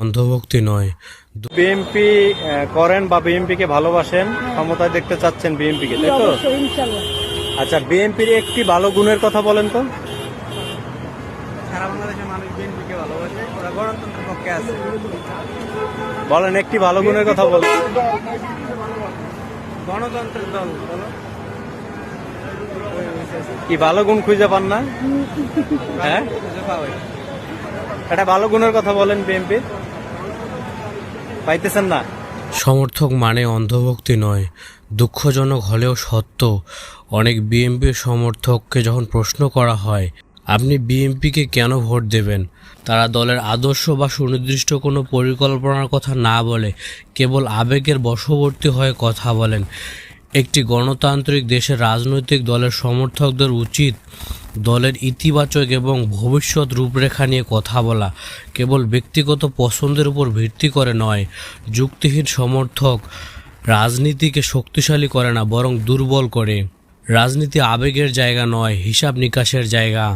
অন্ধভক্তি নয়। বিএনপি করেন বা বিএনপি কে ভালোবাসেন, ক্ষমতায় দেখতে চাচ্ছেন বিএনপি কে, তাই তো? আচ্ছা, বিএনপির একটি ভালো গুণের কথা বলেন তো। সারা বাংলাদেশের মানুষ বিএনপিকে ভালোবাসে, ওরা গণতন্ত্রের পক্ষে আছে। বলেন একটি ভালো গুণের কথা বলেন। গণতন্ত্রের দল বলো। কি ভালো গুণ খুঁজে পান না? হ্যাঁ, একটা ভালো গুণের কথা বলেন বিএনপির, পাইতেছেন না? সমর্থক মানে অন্ধভক্তি নয়। দুঃখজনক হলেও সত্য, অনেক বিএনপির সমর্থককে যখন প্রশ্ন করা হয় আপনি বিএনপিকে কেন ভোট দেবেন, তারা দলের আদর্শ বা সুনির্দিষ্ট কোনো পরিকল্পনার কথা না বলে কেবল আবেগের বশবর্তী হয়ে কথা বলেন। একটি গণতান্ত্রিক দেশের রাজনৈতিক দলের সমর্থকদের উচিত দলের ইতিবাচক এবং ভবিষ্যৎ রূপরেখা নিয়ে কথা বলা, কেবল ব্যক্তিগত পছন্দের উপর ভিত্তি করে নয়। যুক্তিহীন সমর্থক রাজনীতিকে শক্তিশালী করে না, বরং দুর্বল করে। রাজনীতি আবেগের জায়গা নয়, হিসাব নিকাশের জায়গা।